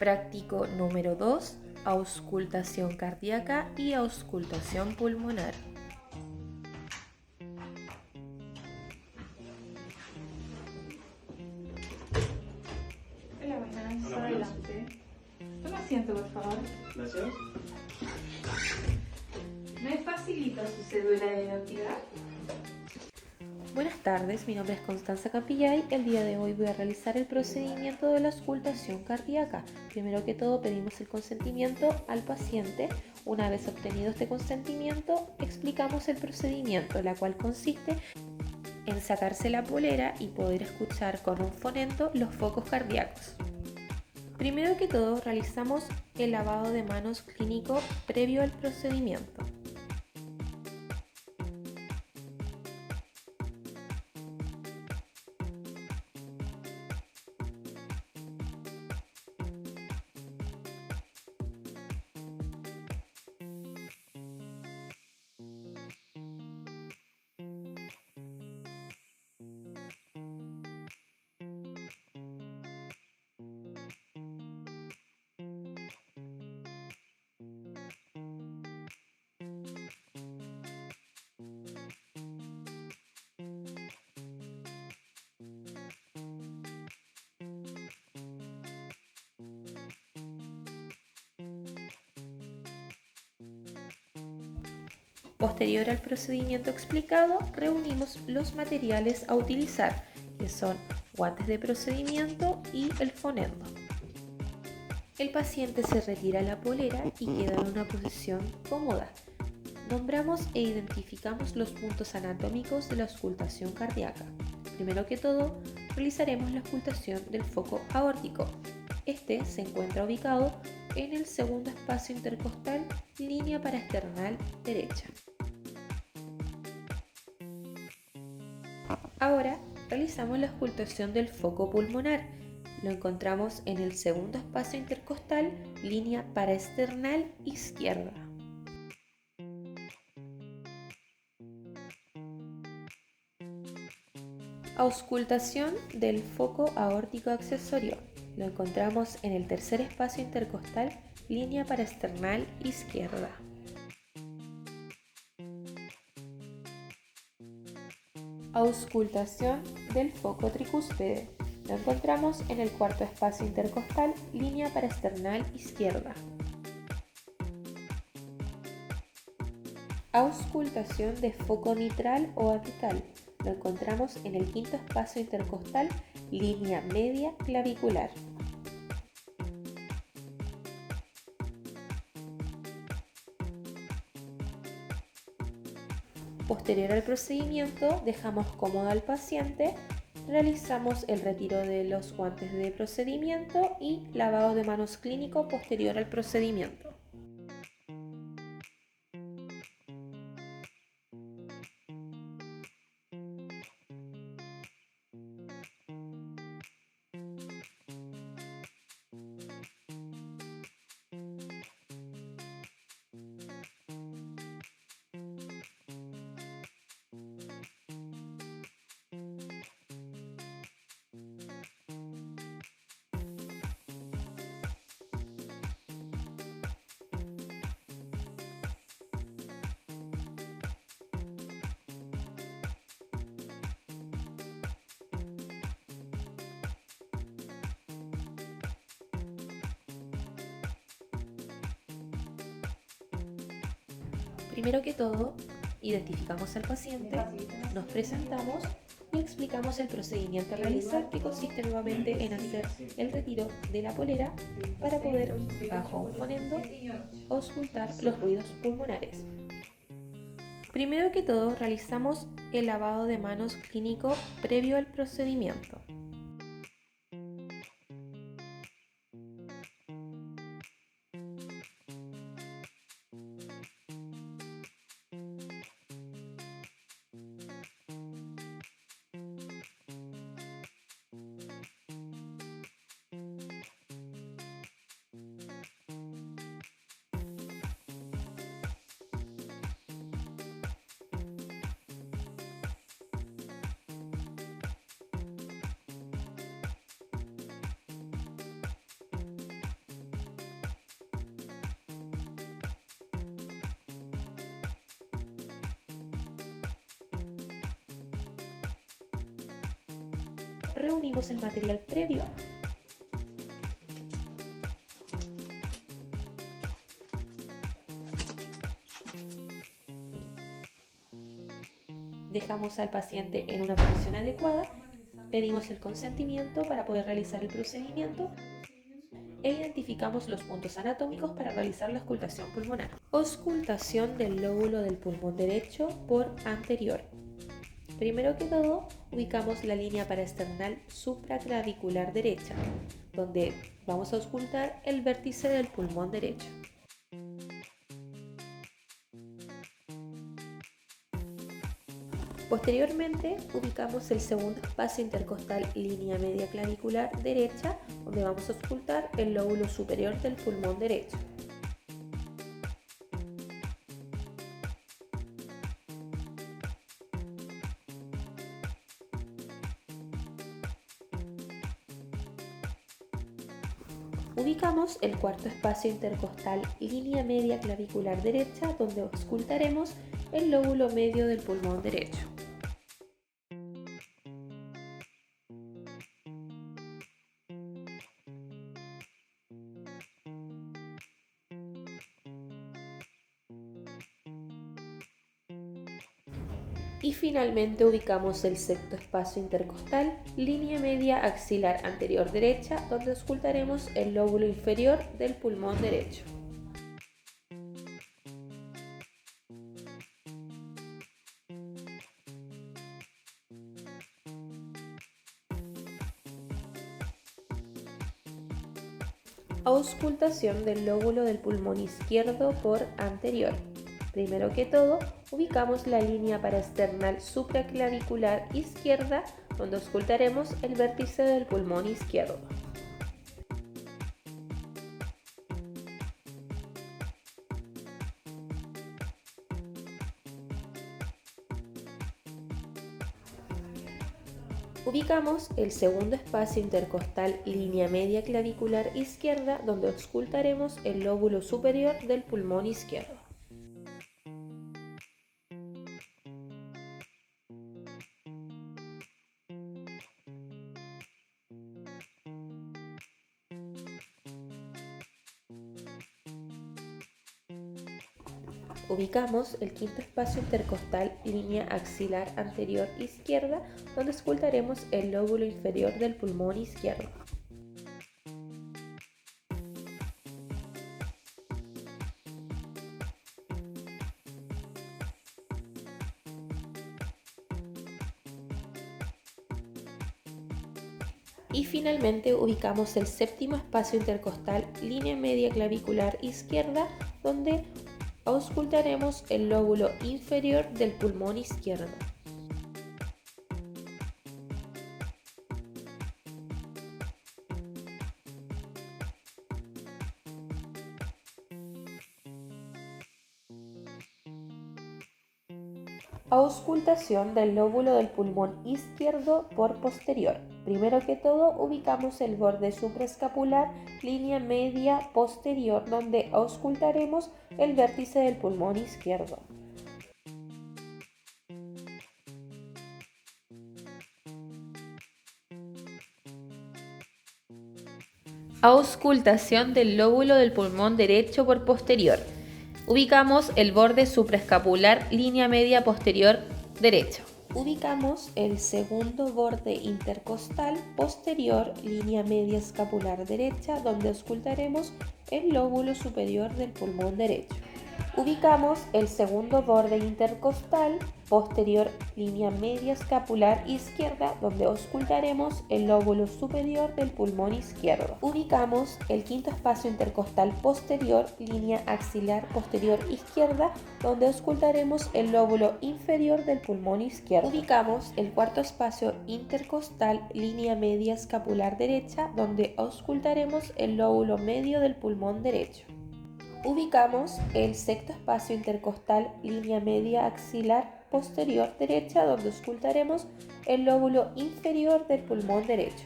Práctico número 2, auscultación cardíaca y auscultación pulmonar. Hola, buenas. Adelante. Toma asiento, por favor. Gracias. ¿Me facilita su cédula de identidad? Buenas tardes, mi nombre es Constanza Capillay. El día de hoy voy a realizar el procedimiento de la auscultación cardíaca. Primero que todo pedimos el consentimiento al paciente. Una vez obtenido este consentimiento, explicamos el procedimiento, la cual consiste en sacarse la polera y poder escuchar con un fonendo los focos cardíacos. Primero que todo, realizamos el lavado de manos clínico previo al procedimiento. Posterior al procedimiento explicado, reunimos los materiales a utilizar, que son guantes de procedimiento y el fonendo. El paciente se retira la polera y queda en una posición cómoda. Nombramos e identificamos los puntos anatómicos de la auscultación cardíaca. Primero que todo, realizaremos la auscultación del foco aórtico. Este se encuentra ubicado en el segundo espacio intercostal, línea paraesternal derecha. Ahora realizamos la auscultación del foco pulmonar. Lo encontramos en el segundo espacio intercostal, línea paraesternal izquierda. Auscultación del foco aórtico accesorio. Lo encontramos en el tercer espacio intercostal, línea paraesternal izquierda. Auscultación del foco tricúspide. Lo encontramos en el cuarto espacio intercostal, línea paraesternal izquierda. Auscultación de foco mitral o apical. Lo encontramos en el quinto espacio intercostal, línea media clavicular. Posterior al procedimiento, dejamos cómodo al paciente, realizamos el retiro de los guantes de procedimiento y lavado de manos clínico posterior al procedimiento. Primero que todo, identificamos al paciente, nos presentamos y explicamos el procedimiento a realizar, que consiste nuevamente en hacer el retiro de la polera para poder, bajo un fonendo, auscultar los ruidos pulmonares. Primero que todo, realizamos el lavado de manos clínico previo al procedimiento. reunimos el material previo. Dejamos al paciente en una posición adecuada, pedimos el consentimiento para poder realizar el procedimiento e identificamos los puntos anatómicos para realizar la auscultación pulmonar. Auscultación del lóbulo del pulmón derecho por anterior. Primero que todo, ubicamos la línea paraesternal supraclavicular derecha, donde vamos a auscultar el vértice del pulmón derecho. Posteriormente, ubicamos el segundo espacio intercostal línea media clavicular derecha, donde vamos a auscultar el lóbulo superior del pulmón derecho. Ubicamos el cuarto espacio intercostal línea media clavicular derecha, donde auscultaremos el lóbulo medio del pulmón derecho. Y finalmente ubicamos el sexto espacio intercostal, línea media axilar anterior derecha, donde auscultaremos el lóbulo inferior del pulmón derecho. Auscultación del lóbulo del pulmón izquierdo por anterior. Primero que todo, ubicamos la línea paraesternal supraclavicular izquierda, donde auscultaremos el vértice del pulmón izquierdo. Ubicamos el segundo espacio intercostal línea media clavicular izquierda, donde auscultaremos el lóbulo superior del pulmón izquierdo. Ubicamos el quinto espacio intercostal línea axilar anterior izquierda, donde auscultaremos el lóbulo inferior del pulmón izquierdo. Y finalmente ubicamos el séptimo espacio intercostal línea media clavicular izquierda, donde auscultaremos el lóbulo inferior del pulmón izquierdo. Auscultación del lóbulo del pulmón izquierdo por posterior. Primero que todo, ubicamos el borde supraescapular, línea media posterior, donde auscultaremos el vértice del pulmón izquierdo. Auscultación del lóbulo del pulmón derecho por posterior. Ubicamos el borde supraescapular, línea media posterior derecho. Ubicamos el segundo borde intercostal posterior, línea media escapular derecha, donde auscultaremos el lóbulo superior del pulmón derecho. Ubicamos el segundo borde intercostal posterior, línea media escapular izquierda, donde auscultaremos el lóbulo superior del pulmón izquierdo. Ubicamos el quinto espacio intercostal posterior, línea axilar posterior izquierda, donde auscultaremos el lóbulo inferior del pulmón izquierdo. Ubicamos el cuarto espacio intercostal, línea media escapular derecha, donde auscultaremos el lóbulo medio del pulmón derecho. Ubicamos el sexto espacio intercostal, línea media axilar posterior derecha, donde auscultaremos el lóbulo inferior del pulmón derecho.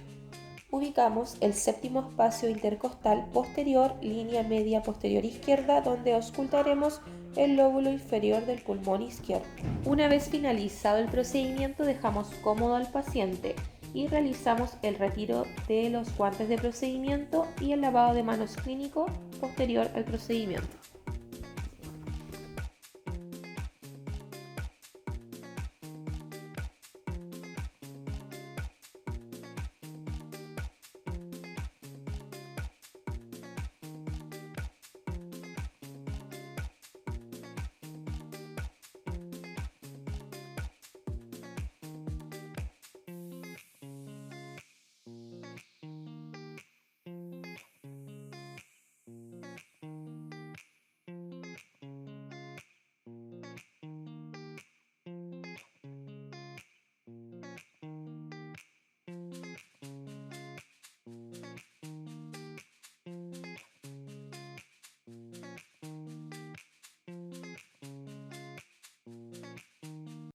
Ubicamos el séptimo espacio intercostal posterior, línea media posterior izquierda, donde auscultaremos el lóbulo inferior del pulmón izquierdo. Una vez finalizado el procedimiento, dejamos cómodo al paciente y realizamos el retiro de los guantes de procedimiento y el lavado de manos clínico posterior al procedimiento.